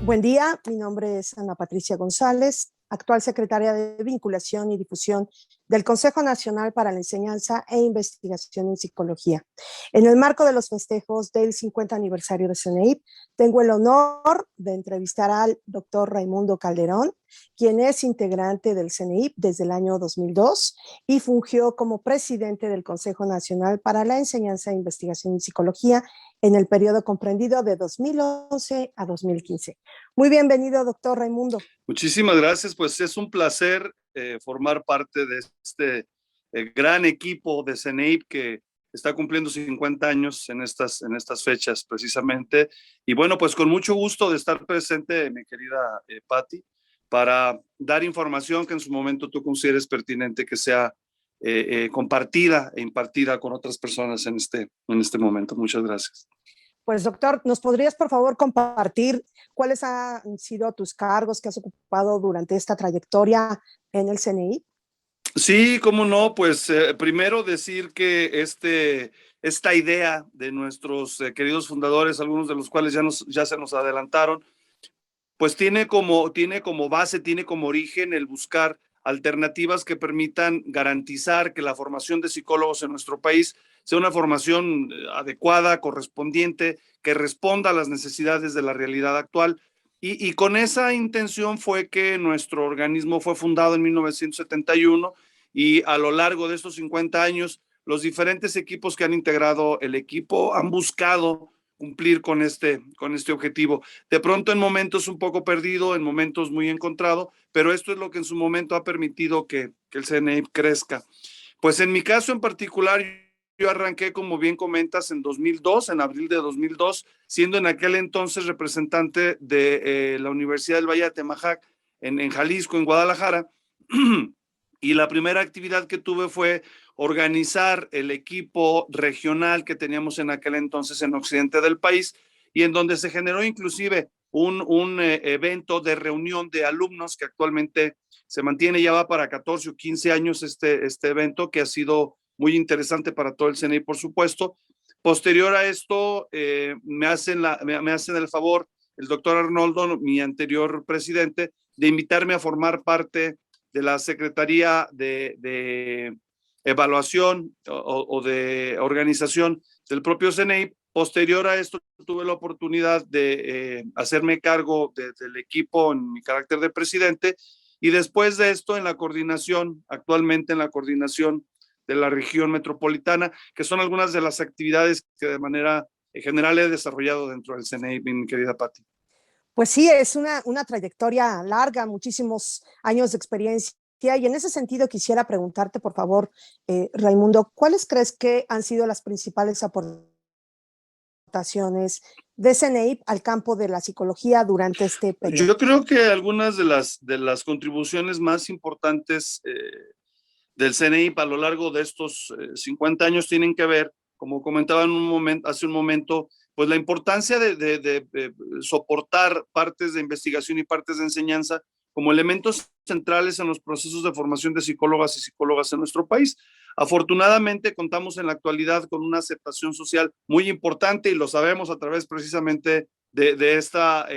Buen día, mi nombre es Ana Patricia González, actual secretaria de Vinculación y Difusión del Consejo Nacional para la Enseñanza e Investigación en Psicología. En el marco de los festejos del 50 aniversario de CENEIP, tengo el honor de entrevistar al doctor Raimundo Calderón, quien es integrante del CENEIP desde el año 2002 y fungió como presidente del Consejo Nacional para la Enseñanza e Investigación en Psicología en el periodo comprendido de 2011 a 2015. Muy bienvenido, doctor Raimundo. Muchísimas gracias, pues es un placer formar parte de este gran equipo de CENEIP que está cumpliendo 50 años en estas fechas precisamente. Y bueno, pues con mucho gusto de estar presente, mi querida Patti, para dar información que en su momento tú consideres pertinente que sea compartida e impartida con otras personas en este momento. Muchas gracias. Pues doctor, ¿nos podrías por favor compartir cuáles han sido tus cargos que has ocupado durante esta trayectoria en el CNI? Sí, cómo no, pues primero decir que esta idea de nuestros queridos fundadores, algunos de los cuales ya se nos adelantaron, pues tiene como base, tiene como origen el buscar alternativas que permitan garantizar que la formación de psicólogos en nuestro país sea una formación adecuada, correspondiente, que responda a las necesidades de la realidad actual. Y con esa intención fue que nuestro organismo fue fundado en 1971 y a lo largo de estos 50 años, los diferentes equipos que han integrado el equipo han buscado cumplir con este objetivo. De pronto en momentos un poco perdido, en momentos muy encontrado, pero esto es lo que en su momento ha permitido que el CNEIP crezca. Pues en mi caso en particular, yo arranqué, como bien comentas, en 2002, en abril de 2002, siendo en aquel entonces representante de la Universidad del Valle de Atemajac, en Jalisco, en Guadalajara, y la primera actividad que tuve fue organizar el equipo regional que teníamos en aquel entonces en occidente del país y en donde se generó inclusive un evento de reunión de alumnos que actualmente se mantiene, ya va para 14 o 15 años este evento que ha sido muy interesante para todo el CNI, por supuesto. Posterior a esto, me hacen el favor el doctor Arnoldo, mi anterior presidente, de invitarme a formar parte de la Secretaría de Evaluación o de Organización del propio CNEIP. Posterior a esto, tuve la oportunidad de hacerme cargo del equipo en mi carácter de presidente y después de esto en la coordinación, actualmente en la coordinación de la región metropolitana, que son algunas de las actividades que de manera general he desarrollado dentro del CNEIP, mi querida Patti. Pues sí, es una trayectoria larga, muchísimos años de experiencia. Y en ese sentido quisiera preguntarte, por favor, Raimundo, ¿cuáles crees que han sido las principales aportaciones de CNEIP al campo de la psicología durante este periodo? Yo creo que algunas de las contribuciones más importantes del CNEIP a lo largo de estos 50 años tienen que ver, como comentaba hace un momento, pues la importancia de soportar partes de investigación y partes de enseñanza como elementos centrales en los procesos de formación de psicólogas y psicólogas en nuestro país. Afortunadamente contamos en la actualidad con una aceptación social muy importante y lo sabemos a través precisamente de estas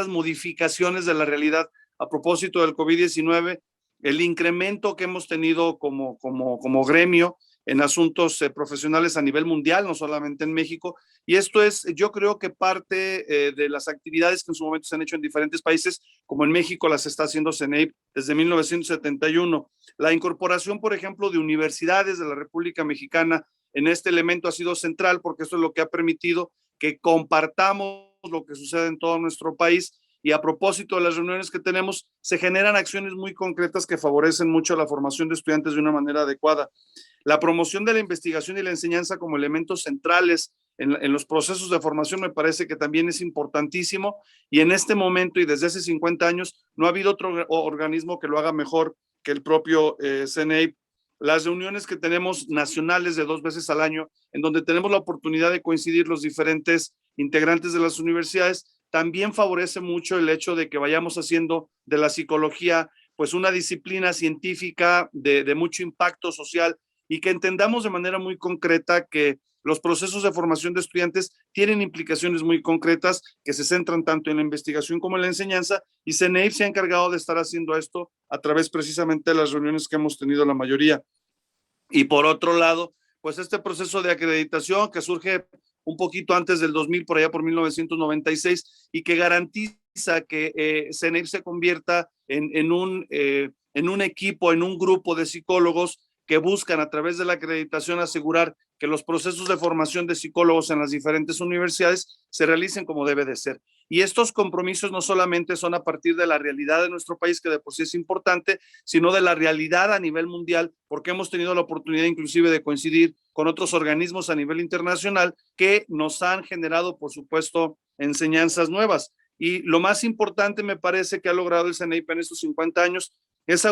modificaciones de la realidad a propósito del COVID-19, el incremento que hemos tenido como gremio en asuntos profesionales a nivel mundial, no solamente en México. Y esto es, yo creo que parte de las actividades que en su momento se han hecho en diferentes países, como en México las está haciendo CENEIP desde 1971. La incorporación, por ejemplo, de universidades de la República Mexicana en este elemento ha sido central porque esto es lo que ha permitido que compartamos lo que sucede en todo nuestro país. Y a propósito de las reuniones que tenemos, se generan acciones muy concretas que favorecen mucho la formación de estudiantes de una manera adecuada. La promoción de la investigación y la enseñanza como elementos centrales en los procesos de formación me parece que también es importantísimo y en este momento y desde hace 50 años no ha habido otro organismo que lo haga mejor que el propio CNEIP. Las reuniones que tenemos nacionales de 2 veces al año, en donde tenemos la oportunidad de coincidir los diferentes integrantes de las universidades, también favorece mucho el hecho de que vayamos haciendo de la psicología pues una disciplina científica de mucho impacto social y que entendamos de manera muy concreta que los procesos de formación de estudiantes tienen implicaciones muy concretas que se centran tanto en la investigación como en la enseñanza, y CENEIP se ha encargado de estar haciendo esto a través precisamente de las reuniones que hemos tenido la mayoría. Y por otro lado, pues este proceso de acreditación que surge un poquito antes del 2000, por allá por 1996, y que garantiza que CENEIP se convierta en un equipo, en un grupo de psicólogos que buscan a través de la acreditación asegurar que los procesos de formación de psicólogos en las diferentes universidades se realicen como debe de ser. Y estos compromisos no solamente son a partir de la realidad de nuestro país, que de por sí es importante, sino de la realidad a nivel mundial, porque hemos tenido la oportunidad inclusive de coincidir con otros organismos a nivel internacional que nos han generado, por supuesto, enseñanzas nuevas. Y lo más importante me parece que ha logrado el CENEIP en estos 50 años es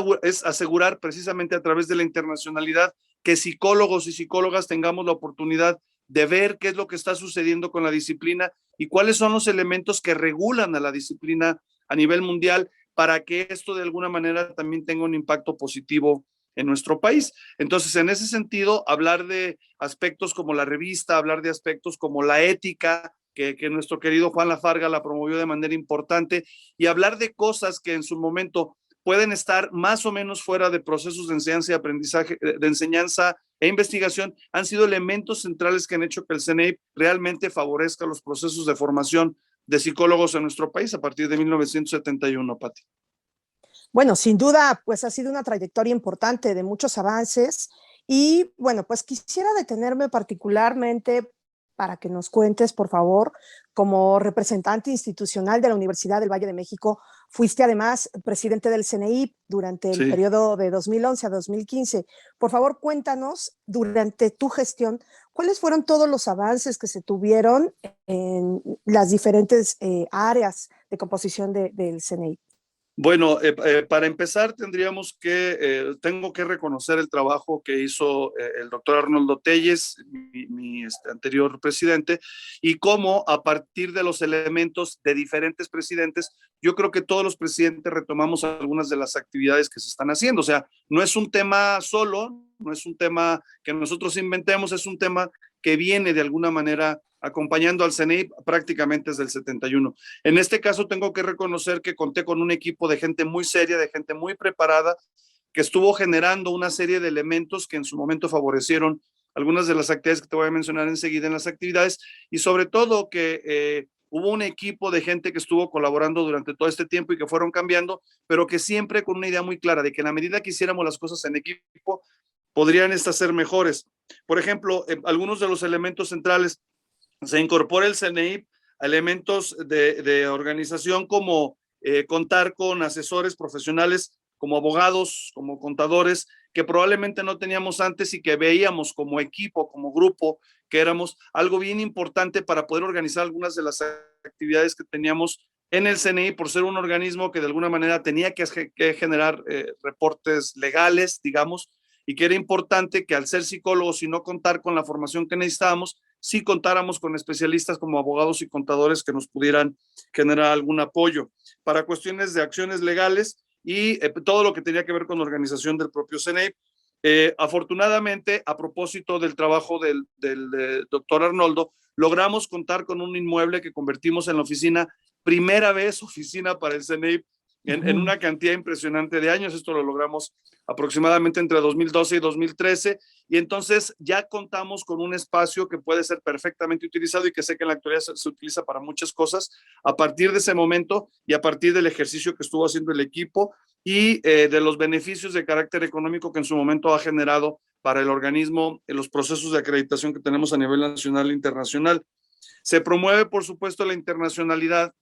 asegurar precisamente a través de la internacionalidad que psicólogos y psicólogas tengamos la oportunidad de ver qué es lo que está sucediendo con la disciplina y cuáles son los elementos que regulan a la disciplina a nivel mundial para que esto de alguna manera también tenga un impacto positivo en nuestro país. Entonces, en ese sentido, hablar de aspectos como la revista, hablar de aspectos como la ética, que nuestro querido Juan Lafarga la promovió de manera importante, y hablar de cosas que en su momento pueden estar más o menos fuera de procesos de enseñanza y aprendizaje, de enseñanza e investigación, han sido elementos centrales que han hecho que el CENEIP realmente favorezca los procesos de formación de psicólogos en nuestro país a partir de 1971, Pati. Bueno, sin duda, pues ha sido una trayectoria importante de muchos avances y bueno, pues quisiera detenerme particularmente para que nos cuentes, por favor, como representante institucional de la Universidad del Valle de México, fuiste además presidente del CENEIP durante el periodo de 2011 a 2015. Por favor, cuéntanos, durante tu gestión, ¿cuáles fueron todos los avances que se tuvieron en las diferentes áreas de composición del CENEIP? Bueno, para empezar tengo que reconocer el trabajo que hizo el doctor Arnoldo Telles, mi anterior presidente, y cómo a partir de los elementos de diferentes presidentes, yo creo que todos los presidentes retomamos algunas de las actividades que se están haciendo. O sea, no es un tema solo, no es un tema que nosotros inventemos, es un tema que viene de alguna manera acompañando al CENEIP prácticamente desde el 71. En este caso tengo que reconocer que conté con un equipo de gente muy seria, de gente muy preparada, que estuvo generando una serie de elementos que en su momento favorecieron algunas de las actividades que te voy a mencionar enseguida en las actividades, y sobre todo que hubo un equipo de gente que estuvo colaborando durante todo este tiempo y que fueron cambiando, pero que siempre con una idea muy clara de que en la medida que hiciéramos las cosas en equipo, podrían estas ser mejores. Por ejemplo, algunos de los elementos centrales: se incorpora el CENEIP a elementos de organización como contar con asesores profesionales como abogados, como contadores, que probablemente no teníamos antes y que veíamos como equipo, como grupo, que éramos algo bien importante para poder organizar algunas de las actividades que teníamos en el CNI, por ser un organismo que de alguna manera tenía que generar reportes legales, digamos, y que era importante que al ser psicólogos y no contar con la formación que necesitábamos, sí contáramos con especialistas como abogados y contadores que nos pudieran generar algún apoyo para cuestiones de acciones legales y todo lo que tenía que ver con la organización del propio CENEIP. Afortunadamente, a propósito del trabajo del doctor Arnoldo, logramos contar con un inmueble que convertimos en la oficina, primera vez oficina para el CENEIP, en una cantidad impresionante de años. Esto lo logramos aproximadamente entre 2012 y 2013, y entonces ya contamos con un espacio que puede ser perfectamente utilizado y que sé que en la actualidad se utiliza para muchas cosas a partir de ese momento y a partir del ejercicio que estuvo haciendo el equipo y de los beneficios de carácter económico que en su momento ha generado para el organismo en los procesos de acreditación que tenemos a nivel nacional e internacional. Se promueve, por supuesto, la internacionalidad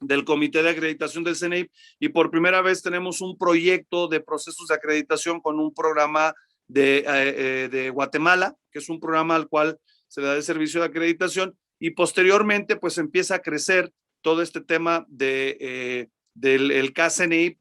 del Comité de Acreditación del CENEIP, y por primera vez tenemos un proyecto de procesos de acreditación con un programa de Guatemala, que es un programa al cual se da el servicio de acreditación, y posteriormente pues empieza a crecer todo este tema del CACENEIP.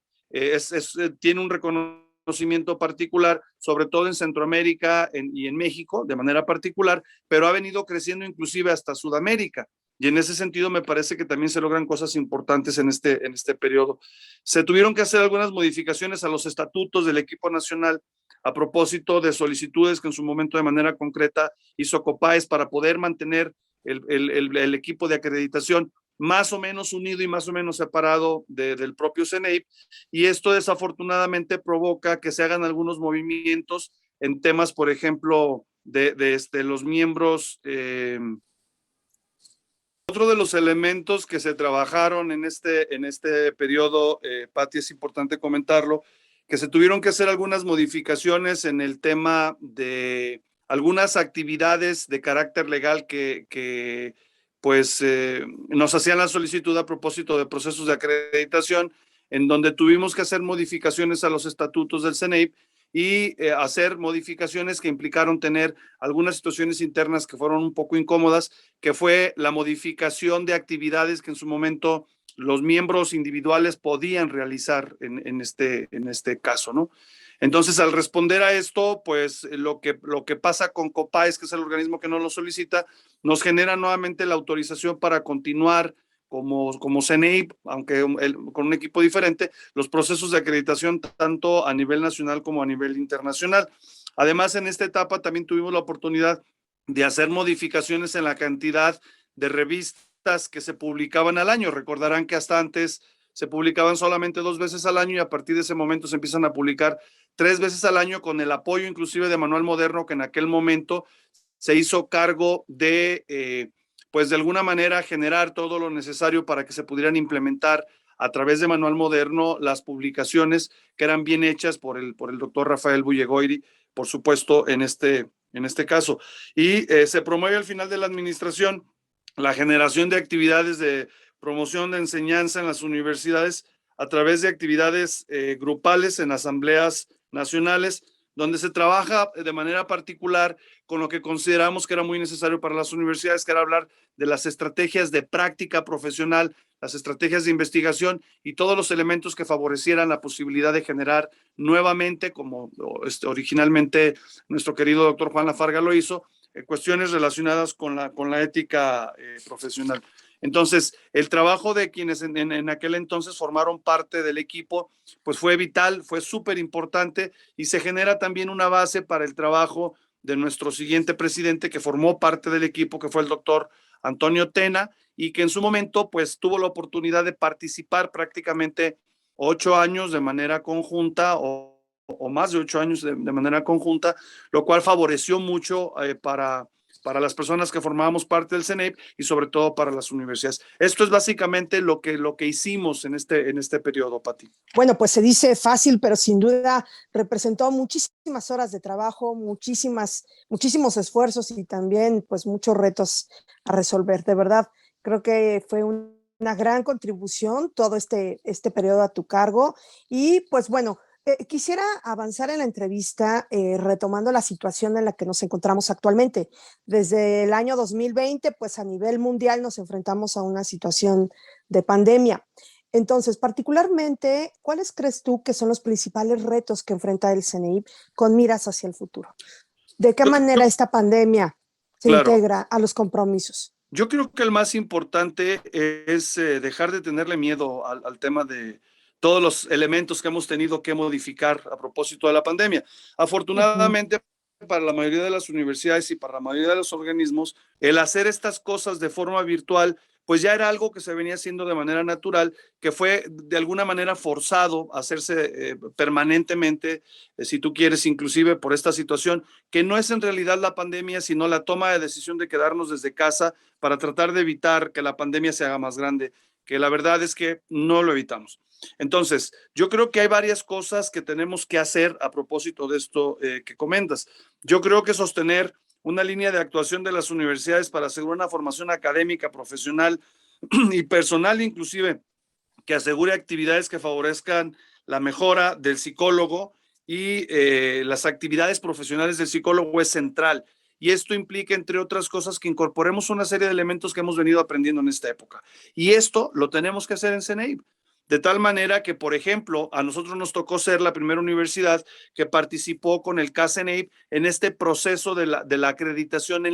Tiene un reconocimiento particular, sobre todo en Centroamérica y en México de manera particular, pero ha venido creciendo inclusive hasta Sudamérica. Y en ese sentido me parece que también se logran cosas importantes en este periodo. Se tuvieron que hacer algunas modificaciones a los estatutos del equipo nacional a propósito de solicitudes que en su momento de manera concreta hizo Copaes para poder mantener el equipo de acreditación más o menos unido y más o menos separado del propio CNEIP, y esto desafortunadamente provoca que se hagan algunos movimientos en temas, por ejemplo, de los miembros. Otro de los elementos que se trabajaron en este periodo, Pati, es importante comentarlo, que se tuvieron que hacer algunas modificaciones en el tema de algunas actividades de carácter legal que pues nos hacían la solicitud a propósito de procesos de acreditación, en donde tuvimos que hacer modificaciones a los estatutos del CNEIP y hacer modificaciones que implicaron tener algunas situaciones internas que fueron un poco incómodas, que fue la modificación de actividades que en su momento los miembros individuales podían realizar en este caso, ¿no? Entonces, al responder a esto, pues lo que pasa con Copaes, que es el organismo que nos lo solicita, nos genera nuevamente la autorización para continuar como CNEIP, aunque con un equipo diferente, los procesos de acreditación tanto a nivel nacional como a nivel internacional. Además, en esta etapa también tuvimos la oportunidad de hacer modificaciones en la cantidad de revistas que se publicaban al año. Recordarán que hasta antes se publicaban solamente 2 veces al año y a partir de ese momento se empiezan a publicar 3 veces al año con el apoyo inclusive de Manual Moderno, que en aquel momento se hizo cargo de, pues de alguna manera generar todo lo necesario para que se pudieran implementar a través de Manual Moderno las publicaciones que eran bien hechas por el doctor Rafael Bullegoiri, por supuesto, en este caso. Y se promueve al final de la administración la generación de actividades de promoción de enseñanza en las universidades a través de actividades grupales en asambleas nacionales, donde se trabaja de manera particular con lo que consideramos que era muy necesario para las universidades, que era hablar de las estrategias de práctica profesional, las estrategias de investigación y todos los elementos que favorecieran la posibilidad de generar nuevamente, como originalmente nuestro querido doctor Juan Lafarga lo hizo, cuestiones relacionadas con la ética profesional. Entonces, el trabajo de quienes en aquel entonces formaron parte del equipo, pues fue vital, fue súper importante y se genera también una base para el trabajo de nuestro siguiente presidente que formó parte del equipo, que fue el doctor Antonio Tena, y que en su momento pues tuvo la oportunidad de participar prácticamente 8 años de manera conjunta o más de 8 años de manera conjunta, lo cual favoreció mucho para las personas que formábamos parte del CNEIP y sobre todo para las universidades. Esto es básicamente lo que hicimos en este periodo, Pati. Bueno, pues se dice fácil, pero sin duda representó muchísimas horas de trabajo, muchísimos esfuerzos y también pues muchos retos a resolver. De verdad, creo que fue una gran contribución todo este periodo a tu cargo y pues bueno, quisiera avanzar en la entrevista retomando la situación en la que nos encontramos actualmente. Desde el año 2020, pues a nivel mundial nos enfrentamos a una situación de pandemia. Entonces, particularmente, ¿cuáles crees tú que son los principales retos que enfrenta el CNEIP con miras hacia el futuro? ¿De qué manera esta pandemia se integra a los compromisos? Yo creo que el más importante es dejar de tenerle miedo al tema de todos los elementos que hemos tenido que modificar a propósito de la pandemia. Afortunadamente, para la mayoría de las universidades y para la mayoría de los organismos, el hacer estas cosas de forma virtual, pues ya era algo que se venía haciendo de manera natural, que fue de alguna manera forzado a hacerse permanentemente, si tú quieres, inclusive por esta situación, que no es en realidad la pandemia, sino la toma de decisión de quedarnos desde casa para tratar de evitar que la pandemia se haga más grande, que la verdad es que no lo evitamos. Entonces, yo creo que hay varias cosas que tenemos que hacer a propósito de esto que comentas. Yo creo que sostener una línea de actuación de las universidades para asegurar una formación académica, profesional y personal inclusive, que asegure actividades que favorezcan la mejora del psicólogo y las actividades profesionales del psicólogo es central. Y esto implica, entre otras cosas, que incorporemos una serie de elementos que hemos venido aprendiendo en esta época. Y esto lo tenemos que hacer en CNEIP. De tal manera que, por ejemplo, a nosotros nos tocó ser la primera universidad que participó con el CACNEIP en este proceso de la acreditación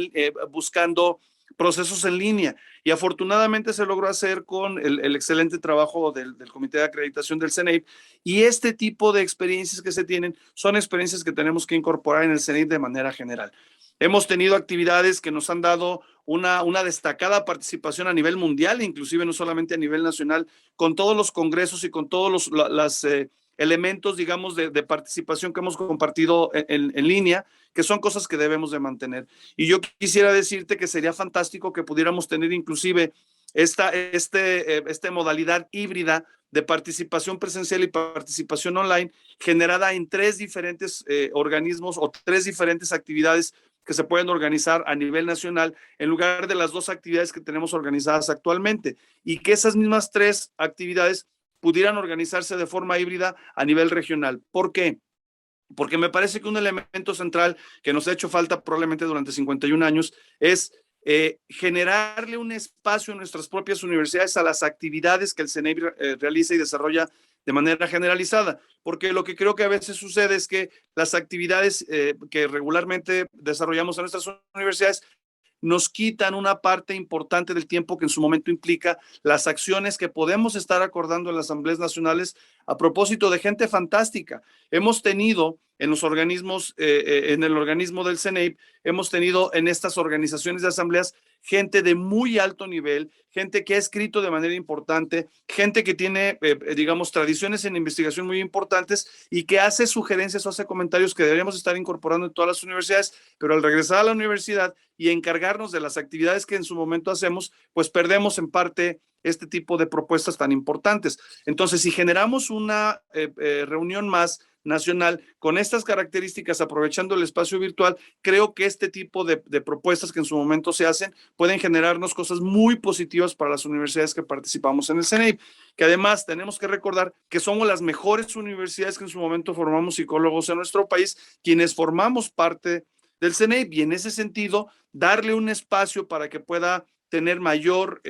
buscando procesos en línea. Y afortunadamente se logró hacer con el excelente trabajo del Comité de Acreditación del CENEIP. Y este tipo de experiencias que se tienen son experiencias que tenemos que incorporar en el CENEIP de manera general. Hemos tenido actividades que nos han dado una destacada participación a nivel mundial, inclusive no solamente a nivel nacional, con todos los congresos y con todos los elementos, digamos, de participación que hemos compartido en línea, que son cosas que debemos de mantener. Y yo quisiera decirte que sería fantástico que pudiéramos tener inclusive esta modalidad híbrida de participación presencial y participación online generada en 3 diferentes organismos o 3 diferentes actividades que se pueden organizar a nivel nacional en lugar de las 2 actividades que tenemos organizadas actualmente, y que esas mismas 3 actividades pudieran organizarse de forma híbrida a nivel regional. ¿Por qué? Porque me parece que un elemento central que nos ha hecho falta probablemente durante 51 años es generarle un espacio en nuestras propias universidades a las actividades que el CENEIP realiza y desarrolla de manera generalizada, porque lo que creo que a veces sucede es que las actividades que regularmente desarrollamos en nuestras universidades nos quitan una parte importante del tiempo que en su momento implica las acciones que podemos estar acordando en las asambleas nacionales a propósito de gente fantástica. Hemos tenido en los organismos, en el organismo del CENEIP, hemos tenido en estas organizaciones de asambleas gente de muy alto nivel, gente que ha escrito de manera importante, gente que tiene, digamos, tradiciones en investigación muy importantes y que hace sugerencias o hace comentarios que deberíamos estar incorporando en todas las universidades, pero al regresar a la universidad y encargarnos de las actividades que en su momento hacemos, pues perdemos en parte este tipo de propuestas tan importantes. Entonces, si generamos una reunión más nacional con estas características, aprovechando el espacio virtual, creo que este tipo de propuestas que en su momento se hacen pueden generarnos cosas muy positivas para las universidades que participamos en el CENEIP, que además tenemos que recordar que somos las mejores universidades que en su momento formamos psicólogos en nuestro país, quienes formamos parte del CENEIP, y en ese sentido darle un espacio para que pueda tener mayor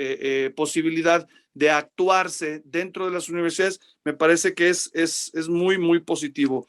posibilidad de actuarse dentro de las universidades, me parece que es muy, muy positivo.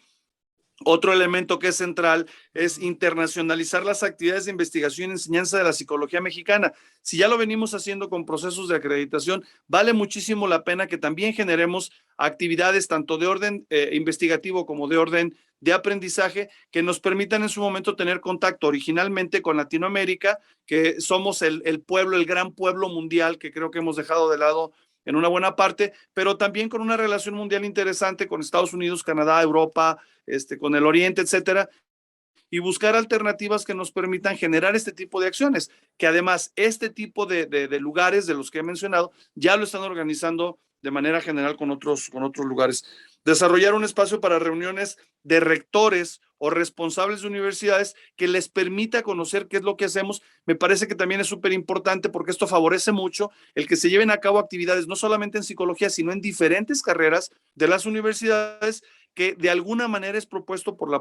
Otro elemento que es central es internacionalizar las actividades de investigación y enseñanza de la psicología mexicana. Si ya lo venimos haciendo con procesos de acreditación, vale muchísimo la pena que también generemos actividades tanto de orden investigativo como de orden de aprendizaje que nos permitan en su momento tener contacto originalmente con Latinoamérica, que somos el pueblo, el gran pueblo mundial que creo que hemos dejado de lado en una buena parte, pero también con una relación mundial interesante con Estados Unidos, Canadá, Europa, con el Oriente, etcétera, y buscar alternativas que nos permitan generar este tipo de acciones, que además este tipo de lugares de los que he mencionado ya lo están organizando de manera general con otros lugares. Desarrollar un espacio para reuniones de rectores o responsables de universidades que les permita conocer qué es lo que hacemos, me parece que también es súper importante porque esto favorece mucho el que se lleven a cabo actividades no solamente en psicología, sino en diferentes carreras de las universidades que de alguna manera es propuesto por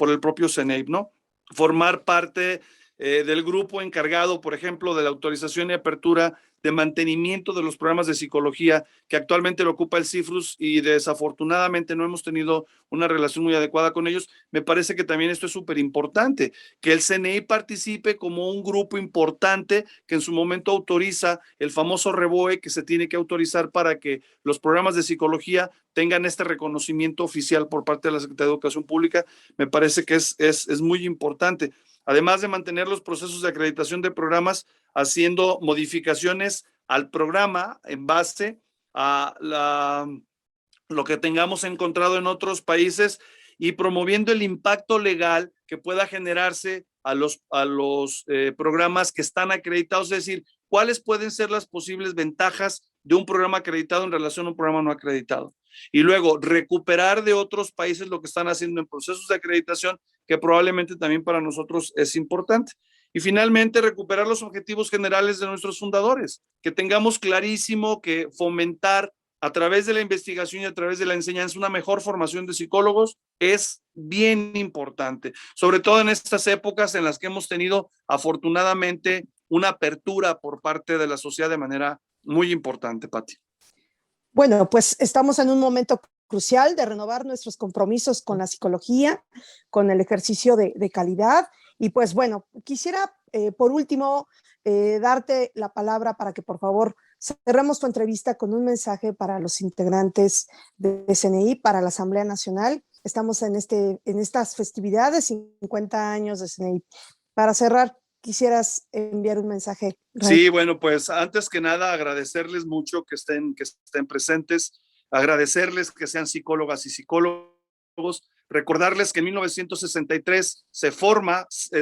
el propio CENEIP, ¿no? Formar parte del grupo encargado, por ejemplo, de la autorización y apertura de mantenimiento de los programas de psicología que actualmente lo ocupa el CIFRUS y desafortunadamente no hemos tenido una relación muy adecuada con ellos. Me parece que también esto es súper importante, que el CNI participe como un grupo importante que en su momento autoriza el famoso REBOE que se tiene que autorizar para que los programas de psicología tengan este reconocimiento oficial por parte de la Secretaría de Educación Pública. Me parece que es muy importante. Además de mantener los procesos de acreditación de programas, haciendo modificaciones al programa en base a lo que tengamos encontrado en otros países y promoviendo el impacto legal que pueda generarse a los programas que están acreditados, es decir, cuáles pueden ser las posibles ventajas de un programa acreditado en relación a un programa no acreditado. Y luego recuperar de otros países lo que están haciendo en procesos de acreditación, que probablemente también para nosotros es importante. Y finalmente, recuperar los objetivos generales de nuestros fundadores, que tengamos clarísimo que fomentar a través de la investigación y a través de la enseñanza una mejor formación de psicólogos es bien importante, sobre todo en estas épocas en las que hemos tenido afortunadamente una apertura por parte de la sociedad de manera muy importante, Pati. Bueno, pues estamos en un momento crucial de renovar nuestros compromisos con la psicología, con el ejercicio de calidad. Y pues bueno, quisiera por último, darte la palabra para que por favor cerremos tu entrevista con un mensaje para los integrantes de CNI, para la Asamblea Nacional. Estamos en estas festividades, 50 años de CNI. Para cerrar, quisieras enviar un mensaje. Ray. Sí, bueno, pues antes que nada agradecerles mucho que estén presentes, agradecerles que sean psicólogas y psicólogos, recordarles que en 1963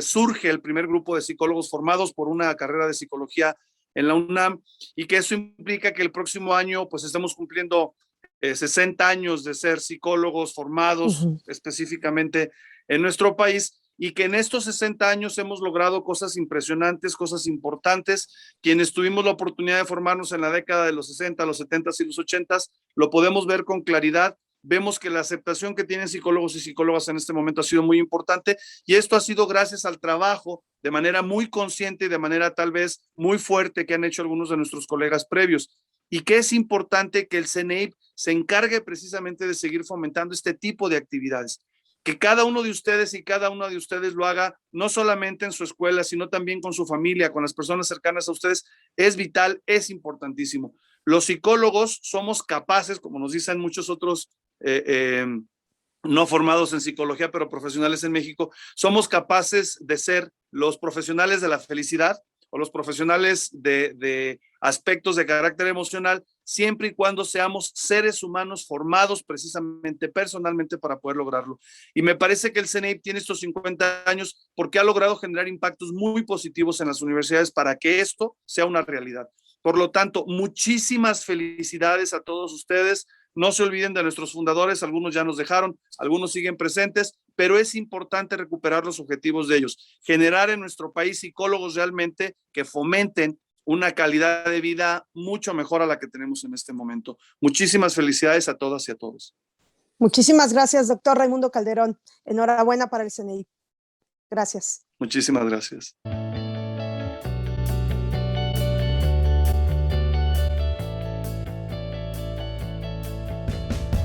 surge el primer grupo de psicólogos formados por una carrera de psicología en la UNAM, y que eso implica que el próximo año pues estamos cumpliendo 60 años de ser psicólogos formados específicamente en nuestro país, y que en estos 60 años hemos logrado cosas impresionantes, cosas importantes. Quienes tuvimos la oportunidad de formarnos en la década de los 60, los 70 y los 80, lo podemos ver con claridad. Vemos que la aceptación que tienen psicólogos y psicólogas en este momento ha sido muy importante, y esto ha sido gracias al trabajo de manera muy consciente y de manera tal vez muy fuerte que han hecho algunos de nuestros colegas previos, y que es importante que el CNEIP se encargue precisamente de seguir fomentando este tipo de actividades. Que cada uno de ustedes y cada una de ustedes lo haga no solamente en su escuela, sino también con su familia, con las personas cercanas a ustedes, es vital, es importantísimo. Los psicólogos somos capaces, como nos dicen muchos otros no formados en psicología, pero profesionales en México, somos capaces de ser los profesionales de la felicidad o los profesionales de aspectos de carácter emocional, siempre y cuando seamos seres humanos formados precisamente personalmente para poder lograrlo. Y me parece que el CNEIP tiene estos 50 años porque ha logrado generar impactos muy positivos en las universidades para que esto sea una realidad. Por lo tanto, muchísimas felicidades a todos ustedes. No se olviden de nuestros fundadores, algunos ya nos dejaron, algunos siguen presentes, pero es importante recuperar los objetivos de ellos, generar en nuestro país psicólogos realmente que fomenten una calidad de vida mucho mejor a la que tenemos en este momento. Muchísimas felicidades a todas y a todos. Muchísimas gracias, doctor Raimundo Calderón. Enhorabuena para el CNI. Gracias. Muchísimas gracias.